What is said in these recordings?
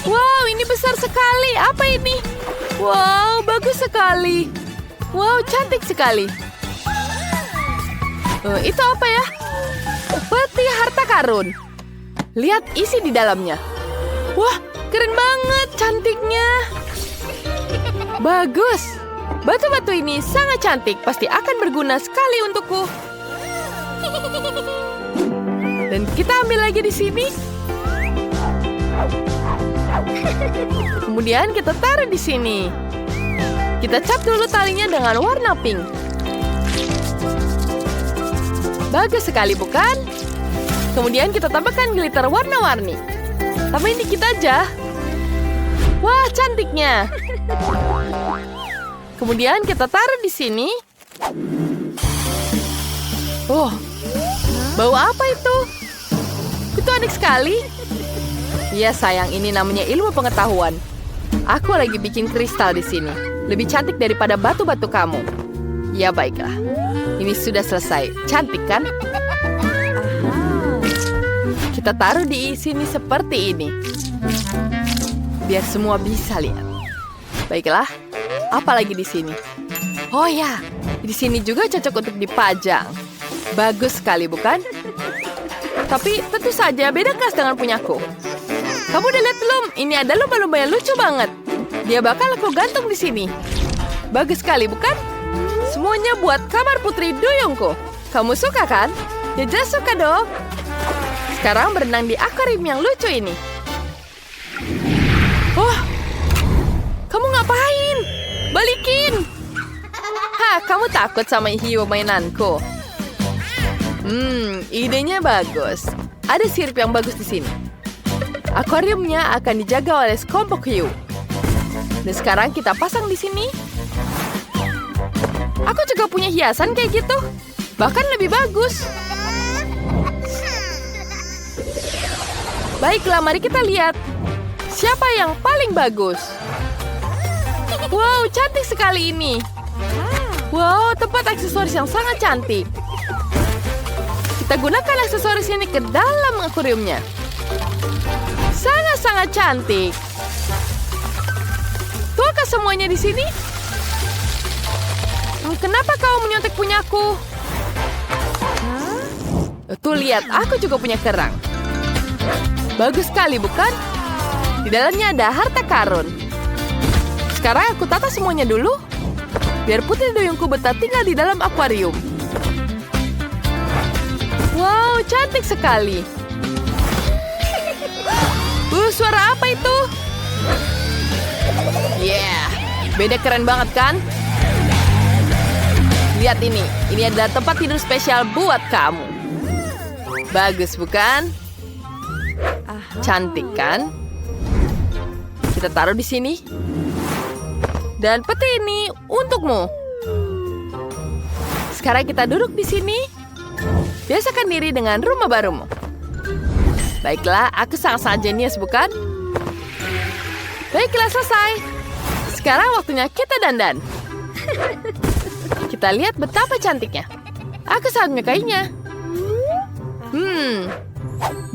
Wow, ini besar sekali. Apa ini? Wow, bagus sekali. Wow, cantik sekali. Itu apa ya? Peti harta karun. Lihat isi di dalamnya. Wah, keren banget cantiknya. Bagus. Batu-batu ini sangat cantik. Pasti akan berguna sekali untukku. Dan kita ambil lagi di sini. Kemudian kita taruh di sini. Kita cap dulu talinya dengan warna pink. Bagus sekali, bukan? Kemudian kita tambahkan glitter warna-warni. Tambahin dikit aja. Wah, cantiknya. Kemudian kita taruh di sini. Oh, bau apa itu? Itu aneh sekali. Ya sayang, ini namanya ilmu pengetahuan. Aku lagi bikin kristal di sini. Lebih cantik daripada batu-batu kamu. Ya baiklah. Ini sudah selesai. Cantik kan? Kita taruh di sini seperti ini. Biar semua bisa lihat. Baiklah. Apalagi di sini? Oh ya, di sini juga cocok untuk dipajang. Bagus sekali, bukan? Tapi tentu saja beda kelas dengan punyaku. Kamu udah lihat belum? Ini ada lumba-lumba yang lucu banget. Dia bakal aku gantung di sini. Bagus sekali, bukan? Semuanya buat kamar putri duyungku. Kamu suka kan? Ya jelas suka dong. Sekarang berenang di akuarium yang lucu ini. Oh, kamu ngapain? Balikin! Hah, kamu takut sama hiu mainanku? Idenya bagus. Ada sirip yang bagus di sini. Akuariumnya akan dijaga oleh sekelompok hiu. Dan sekarang kita pasang di sini. Aku juga punya hiasan kayak gitu. Bahkan lebih bagus. Baiklah, mari kita lihat. Siapa yang paling bagus? Wow, cantik sekali ini. Wow, tempat aksesoris yang sangat cantik. Kita gunakan aksesoris ini ke dalam akuariumnya. Sangat-sangat cantik. Tuakah semuanya di sini? Kenapa kau menyontek punyaku? Tuh lihat, aku juga punya kerang. Bagus sekali, bukan? Di dalamnya ada harta karun. Sekarang aku tata semuanya dulu. Biar putri duyungku betah tinggal di dalam akuarium. Wow, cantik sekali. Suara apa itu? Yeah, beda keren banget kan? Lihat ini adalah tempat tidur spesial buat kamu. Bagus bukan? Cantik kan? Kita taruh di sini. Dan peti ini untukmu. Sekarang kita duduk di sini. Biasakan diri dengan rumah barumu. Baiklah, aku sangat-sangat jenius, bukan? Baiklah, selesai. Sekarang waktunya kita dandan. Kita lihat betapa cantiknya. Aku sangat menyukainya.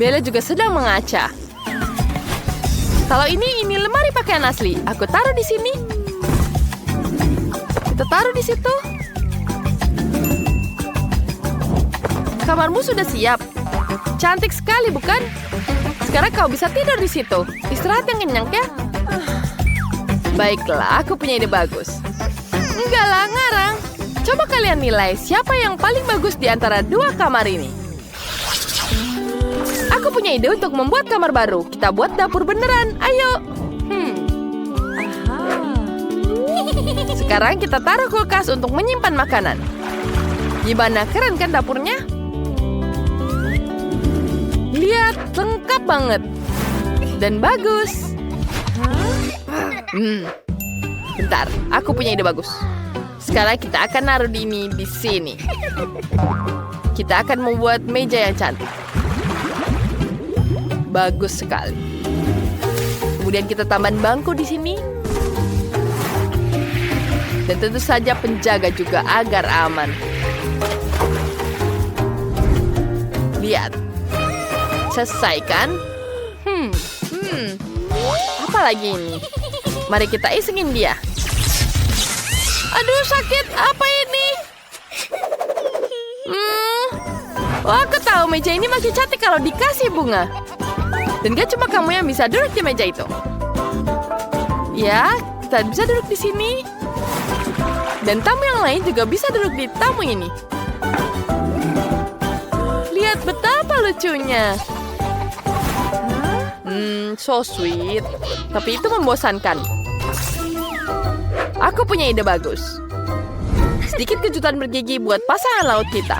Bella juga sedang mengaca. Kalau ini lemari pakaian asli. Aku taruh di sini. Kita taruh di situ. Kamarmu sudah siap. Cantik sekali, bukan? Sekarang kau bisa tidur di situ. Istirahat yang kenyang, ya? Baiklah, aku punya ide bagus. Enggak lah, ngarang. Coba kalian nilai siapa yang paling bagus di antara dua kamar ini. Aku punya ide untuk membuat kamar baru. Kita buat dapur beneran. Ayo. Sekarang kita taruh kulkas untuk menyimpan makanan. Gimana, keren kan dapurnya? Lihat, lengkap banget. Dan bagus. Bentar, aku punya ide bagus. Sekarang kita akan naruh ini di sini. Kita akan membuat meja yang cantik. Bagus sekali. Kemudian kita tambahin bangku di sini. Dan tentu saja penjaga juga agar aman. Lihat. Selesai kan? apa lagi ini? Mari kita isengin dia. Aduh, sakit. Apa ini? Wah, aku tahu meja ini makin cantik kalau dikasih bunga. Dan gak cuma kamu yang bisa duduk di meja itu. Ya, kita bisa duduk di sini. Dan tamu yang lain juga bisa duduk di tamu ini. Lihat betapa lucunya. So sweet. Tapi itu membosankan. Aku punya ide bagus. Sedikit kejutan bergigi buat pasangan laut kita.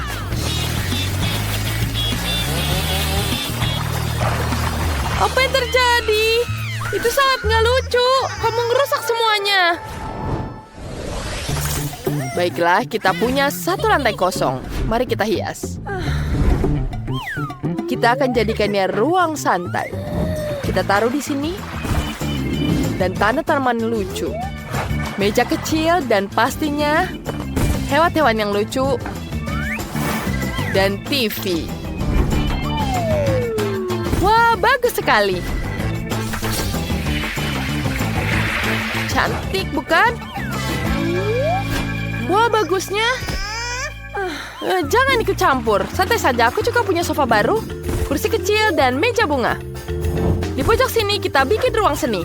Apa yang terjadi? Itu sangat nggak lucu. Kamu ngerusak semuanya. Baiklah, kita punya satu lantai kosong. Mari kita hias. Kita akan jadikannya ruang santai. Kita taruh di sini. Dan tanaman lucu. Meja kecil dan pastinya hewan-hewan yang lucu. Dan TV. Wah, bagus sekali. Cantik, bukan? Wah, bagusnya. Jangan ikut campur. Santai saja, aku juga punya sofa baru, kursi kecil, dan meja bunga. Di pojok sini kita bikin ruang seni.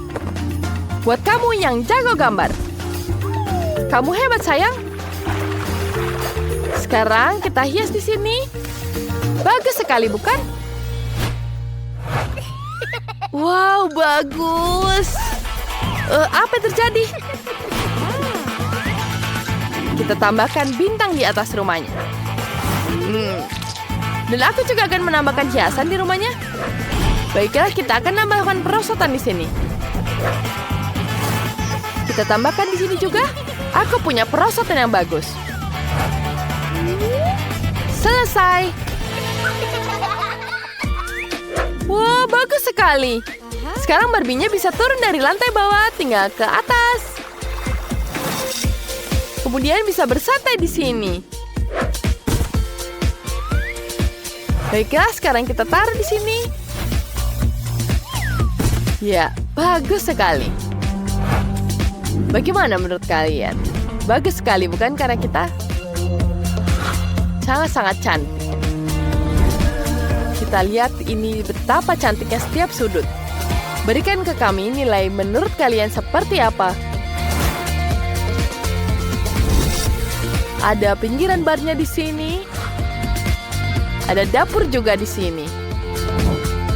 Buat kamu yang jago gambar. Kamu hebat, sayang. Sekarang kita hias di sini. Bagus sekali, bukan? Wow, bagus. Apa yang terjadi? Kita tambahkan bintang di atas rumahnya. Dan aku juga akan menambahkan hiasan di rumahnya. Baiklah, kita akan tambahkan perosotan di sini. Kita tambahkan di sini juga. Aku punya perosotan yang bagus. Selesai. Wah, bagus sekali. Sekarang Barbie-nya bisa turun dari lantai bawah tinggal ke atas. Kemudian bisa bersantai di sini. Baiklah, sekarang kita taruh di sini. Ya, bagus sekali. Bagaimana menurut kalian? Bagus sekali, bukan? Karena kita sangat-sangat cantik. Kita lihat ini betapa cantiknya setiap sudut. Berikan ke kami nilai menurut kalian seperti apa. Ada pinggiran barnya di sini. Ada dapur juga di sini.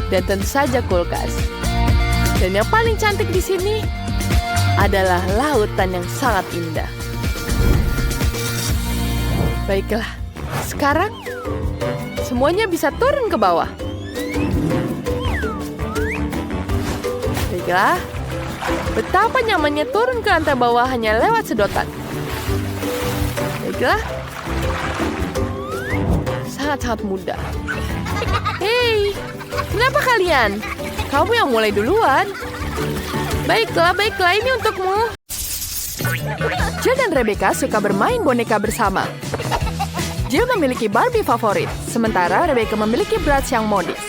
Dan tentu saja kulkas. Dan yang paling cantik di sini adalah lautan yang sangat indah. Baiklah, sekarang semuanya bisa turun ke bawah. Baiklah, betapa nyamannya turun ke lantai bawah hanya lewat sedotan. Baiklah, sangat-sangat mudah. Hei, kenapa kalian? Kamu yang mulai duluan. Baiklah, ini untukmu. Jill dan Rebecca suka bermain boneka bersama. Jill memiliki Barbie favorit, sementara Rebecca memiliki Bratz yang modis.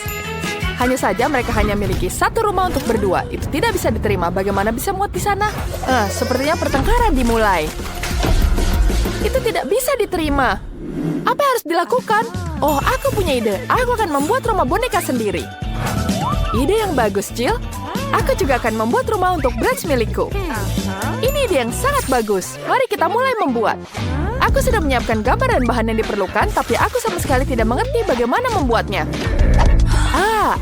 Hanya saja mereka hanya memiliki satu rumah untuk berdua. Itu tidak bisa diterima. Bagaimana bisa muat di sana? Sepertinya pertengkaran dimulai. Itu tidak bisa diterima. Apa yang harus dilakukan? Oh, aku punya ide. Aku akan membuat rumah boneka sendiri. Ide yang bagus, Jill. Aku juga akan membuat rumah untuk Bratz milikku. Ini ide yang sangat bagus. Mari kita mulai membuat. Aku sudah menyiapkan gambar dan bahan yang diperlukan, tapi aku sama sekali tidak mengerti bagaimana membuatnya.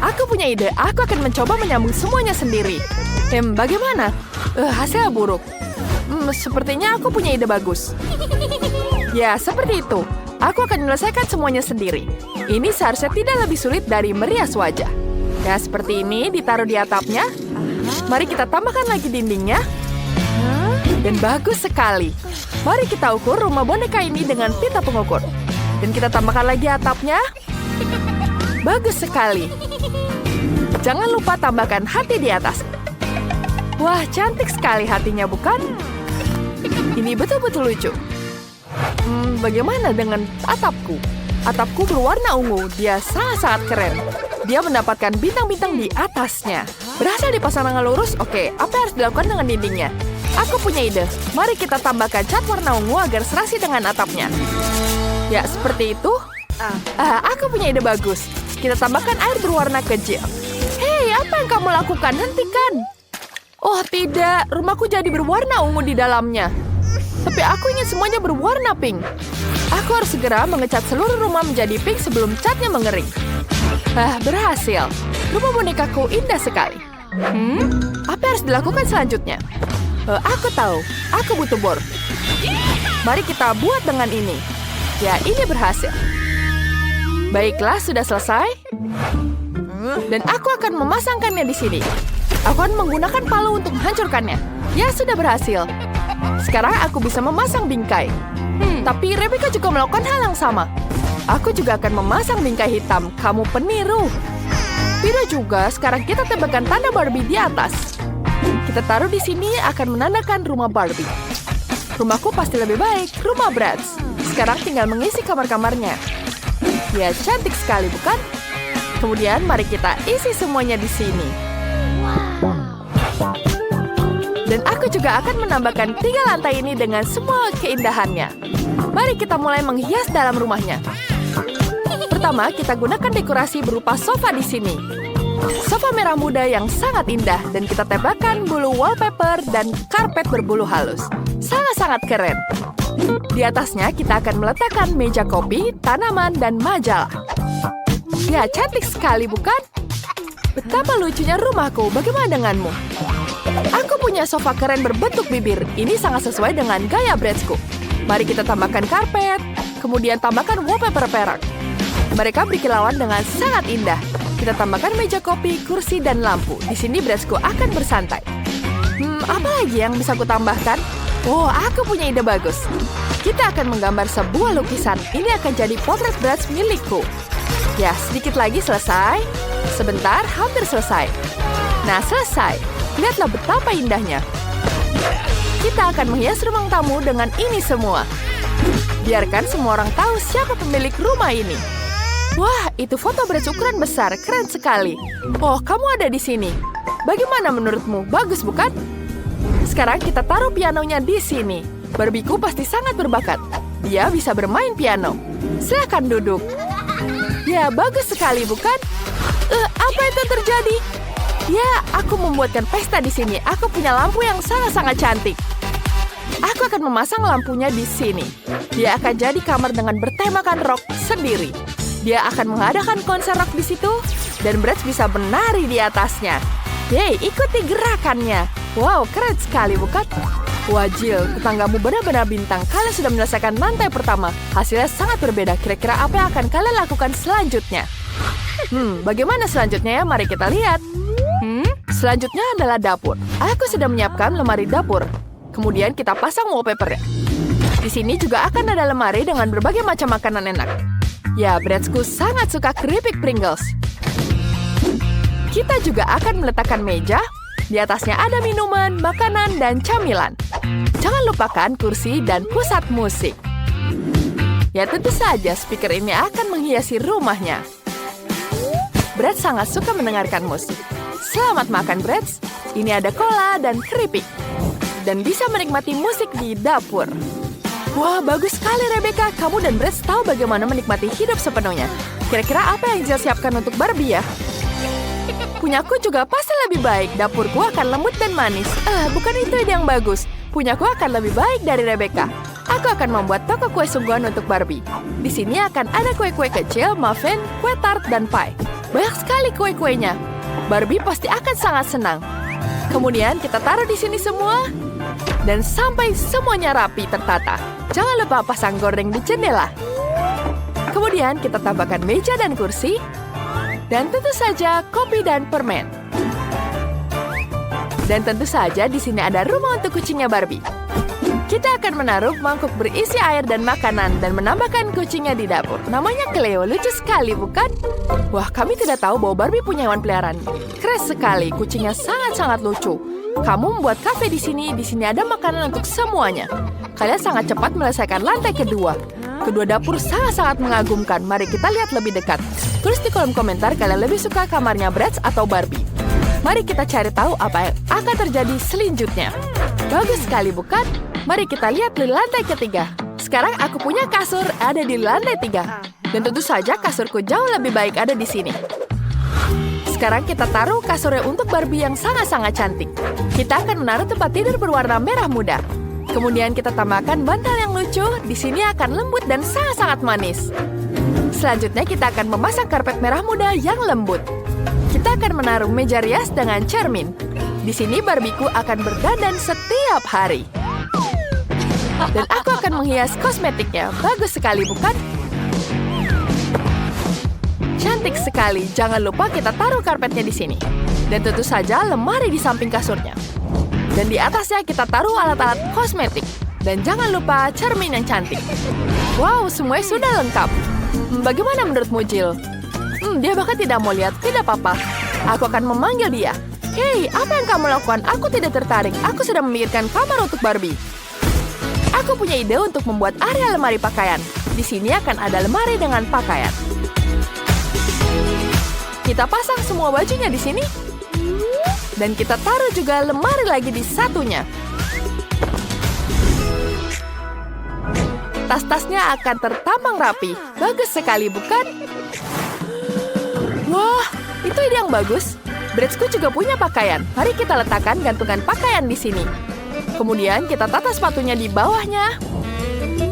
Aku punya ide. Aku akan mencoba menyambung semuanya sendiri. Bagaimana? Hasilnya buruk. Sepertinya aku punya ide bagus. Ya, seperti itu. Aku akan menyelesaikan semuanya sendiri. Ini seharusnya tidak lebih sulit dari merias wajah. Ya, seperti ini ditaruh di atapnya. Mari kita tambahkan lagi dindingnya. Dan bagus sekali. Mari kita ukur rumah boneka ini dengan pita pengukur. Dan kita tambahkan lagi atapnya. Bagus sekali. Jangan lupa tambahkan hati di atas. Wah, cantik sekali hatinya, bukan? Ini betul-betul lucu. Bagaimana dengan atapku? Atapku berwarna ungu. Dia sangat-sangat keren. Dia mendapatkan bintang-bintang di atasnya. Berhasil dipasang dengan lurus. Oke, apa yang harus dilakukan dengan dindingnya? Aku punya ide. Mari kita tambahkan cat warna ungu agar serasi dengan atapnya. Ya, seperti itu. Aku punya ide bagus. Kita tambahkan air berwarna kecil. Hei, apa yang kamu lakukan? Hentikan. Oh tidak, rumahku jadi berwarna ungu di dalamnya. Tapi aku ingin semuanya berwarna pink. Aku harus segera mengecat seluruh rumah menjadi pink sebelum catnya mengering. Berhasil. Rumah bonekaku indah sekali. Apa yang harus dilakukan selanjutnya? Aku tahu. Aku butuh bor. Mari kita buat dengan ini. Ya, ini berhasil. Baiklah, sudah selesai. Dan aku akan memasangkannya di sini. Aku akan menggunakan palu untuk menghancurkannya. Ya, sudah berhasil. Sekarang aku bisa memasang bingkai. Tapi Rebecca juga melakukan hal yang sama. Aku juga akan memasang bingkai hitam. Kamu peniru. Tidak juga, sekarang kita tambahkan tanda Barbie di atas. Kita taruh di sini akan menandakan rumah Barbie. Rumahku pasti lebih baik, rumah Bratz. Sekarang tinggal mengisi kamar-kamarnya. Ya, cantik sekali, bukan? Kemudian mari kita isi semuanya di sini. Dan aku juga akan menambahkan 3 lantai ini dengan semua keindahannya. Mari kita mulai menghias dalam rumahnya. Pertama, kita gunakan dekorasi berupa sofa di sini. Sofa merah muda yang sangat indah dan kita tempelkan bulu wallpaper dan karpet berbulu halus. Sangat-sangat keren. Di atasnya kita akan meletakkan meja kopi, tanaman, dan majalah. Ya, cantik sekali, bukan? Betapa lucunya rumahku. Bagaimana denganmu? Aku punya sofa keren berbentuk bibir. Ini sangat sesuai dengan gaya Bratzku. Mari kita tambahkan karpet, kemudian tambahkan wallpaper perak. Mereka berkilauan dengan sangat indah. Kita tambahkan meja kopi, kursi, dan lampu. Di sini Bratzku akan bersantai. Apa lagi yang bisa aku tambahkan? Oh, aku punya ide bagus. Kita akan menggambar sebuah lukisan. Ini akan jadi potret Bratz milikku. Ya, sedikit lagi selesai. Sebentar, hampir selesai. Nah, selesai. Lihatlah betapa indahnya. Kita akan menghias ruang tamu dengan ini semua. Biarkan semua orang tahu siapa pemilik rumah ini. Wah, itu foto Bratz ukuran besar. Keren sekali. Oh, kamu ada di sini. Bagaimana menurutmu? Bagus, bukan? Sekarang kita taruh pianonya di sini. Barbieku pasti sangat berbakat. Dia bisa bermain piano. Silakan duduk. Ya, bagus sekali, bukan? Apa itu terjadi? Ya, aku membuatkan pesta di sini. Aku punya lampu yang sangat-sangat cantik. Aku akan memasang lampunya di sini. Dia akan jadi kamar dengan bertemakan rock sendiri. Dia akan mengadakan konser rock di situ, dan Bratz bisa menari di atasnya. Yeay, ikuti gerakannya. Wow, keren sekali, bukan? Wah, Jill, tetanggamu benar-benar bintang. Kalian sudah menyelesaikan lantai pertama. Hasilnya sangat berbeda. Kira-kira apa yang akan kalian lakukan selanjutnya? Bagaimana selanjutnya ya? Mari kita lihat. Selanjutnya adalah dapur. Aku sudah menyiapkan lemari dapur. Kemudian kita pasang wallpaper-nya. Di sini juga akan ada lemari dengan berbagai macam makanan enak. Ya, Bratzku sangat suka keripik Pringles. Kita juga akan meletakkan meja. Di atasnya ada minuman, makanan, dan camilan. Jangan lupakan kursi dan pusat musik. Ya, tentu saja speaker ini akan menghiasi rumahnya. Bratz sangat suka mendengarkan musik. Selamat makan, Bratz. Ini ada cola dan keripik. Dan bisa menikmati musik di dapur. Wah, bagus sekali, Rebecca. Kamu dan Bratz tahu bagaimana menikmati hidup sepenuhnya. Kira-kira apa yang Jill siapkan untuk Barbie ya? Punyaku juga pasti lebih baik. Dapurku akan lembut dan manis. Bukan itu ide yang bagus. Punyaku akan lebih baik dari Rebecca. Aku akan membuat toko kue sungguhan untuk Barbie. Di sini akan ada kue-kue kecil, muffin, kue tart, dan pie. Banyak sekali kue-kuenya. Barbie pasti akan sangat senang. Kemudian kita taruh di sini semua. Dan sampai semuanya rapi tertata. Jangan lupa pasang gorden di jendela. Kemudian kita tambahkan meja dan kursi. Dan tentu saja kopi dan permen. Dan tentu saja di sini ada rumah untuk kucingnya Barbie. Kita akan menaruh mangkuk berisi air dan makanan dan menambahkan kucingnya di dapur. Namanya Cleo, lucu sekali, bukan? Wah, kami tidak tahu bahwa Barbie punya hewan peliharaan. Keren sekali, kucingnya sangat-sangat lucu. Kamu membuat kafe di sini ada makanan untuk semuanya. Kalian sangat cepat menyelesaikan lantai kedua. Kedua dapur sangat-sangat mengagumkan. Mari kita lihat lebih dekat. Tulis di kolom komentar kalian lebih suka kamarnya Bratz atau Barbie. Mari kita cari tahu apa yang akan terjadi selanjutnya. Bagus sekali, bukan? Mari kita lihat di lantai ketiga. Sekarang aku punya kasur ada di lantai 3. Dan tentu saja kasurku jauh lebih baik ada di sini. Sekarang kita taruh kasurnya untuk Barbie yang sangat-sangat cantik. Kita akan menaruh tempat tidur berwarna merah muda. Kemudian kita tambahkan bantal yang lucu. Di sini akan lembut dan sangat-sangat manis. Selanjutnya kita akan memasang karpet merah muda yang lembut. Kita akan menaruh meja rias dengan cermin. Di sini Barbieku akan berdandan setiap hari. Dan aku akan menghias kosmetiknya. Bagus sekali, bukan? Cantik sekali. Jangan lupa kita taruh karpetnya di sini. Dan tentu saja lemari di samping kasurnya. Dan di atasnya kita taruh alat-alat kosmetik. Dan jangan lupa cermin yang cantik. Wow, semuanya sudah lengkap. Bagaimana menurutmu, Jill? Dia bahkan tidak mau lihat. Tidak apa-apa. Aku akan memanggil dia. Hei, apa yang kamu lakukan? Aku tidak tertarik. Aku sedang memikirkan kamar untuk Barbie. Aku punya ide untuk membuat area lemari pakaian. Di sini akan ada lemari dengan pakaian. Kita pasang semua bajunya di sini. Dan kita taruh juga lemari lagi di satunya. Tas-tasnya akan tertampang rapi. Bagus sekali, bukan? Wah, itu ide yang bagus. Bratzku juga punya pakaian. Mari kita letakkan gantungan pakaian di sini. Kemudian kita tata sepatunya di bawahnya.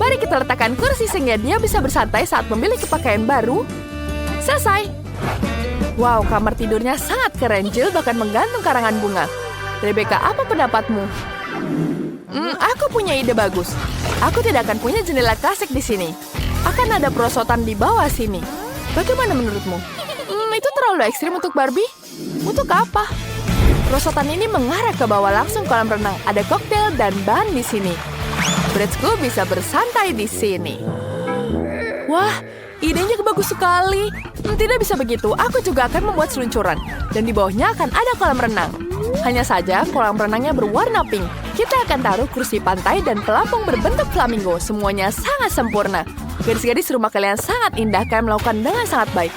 Mari kita letakkan kursi sehingga dia bisa bersantai saat memiliki pakaian baru. Selesai. Wow, kamar tidurnya sangat keren. Jill bahkan menggantung karangan bunga. Rebecca, apa pendapatmu? Aku punya ide bagus. Aku tidak akan punya jendela klasik di sini. Akan ada perosotan di bawah sini. Bagaimana menurutmu? Itu terlalu ekstrim untuk Barbie? Untuk apa? Perosotan ini mengarah ke bawah langsung kolam renang. Ada koktail dan ban di sini. Bratzku bisa bersantai di sini. Wah, idenya bagus sekali. Tidak bisa begitu. Aku juga akan membuat seluncuran. Dan di bawahnya akan ada kolam renang. Hanya saja kolam renangnya berwarna pink. Kita akan taruh kursi pantai dan pelampung berbentuk flamingo. Semuanya sangat sempurna. Gadis-gadis rumah kalian sangat indah. Kalian melakukan dengan sangat baik.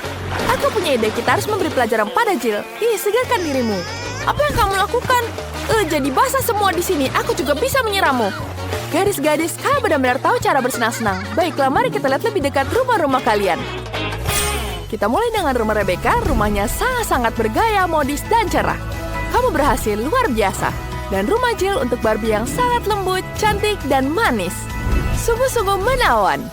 Aku punya ide. Kita harus memberi pelajaran pada Jill. Segarkan dirimu. Apa yang kamu lakukan? Jadi basah semua di sini. Aku juga bisa menyirammu. Gadis-gadis, kalian benar-benar tahu cara bersenang-senang. Baiklah, mari kita lihat lebih dekat rumah-rumah kalian. Kita mulai dengan rumah Rebecca. Rumahnya sangat-sangat bergaya, modis, dan cerah. Kamu berhasil luar biasa. Dan rumah Jill untuk Barbie yang sangat lembut, cantik, dan manis. Sungguh-sungguh menawan.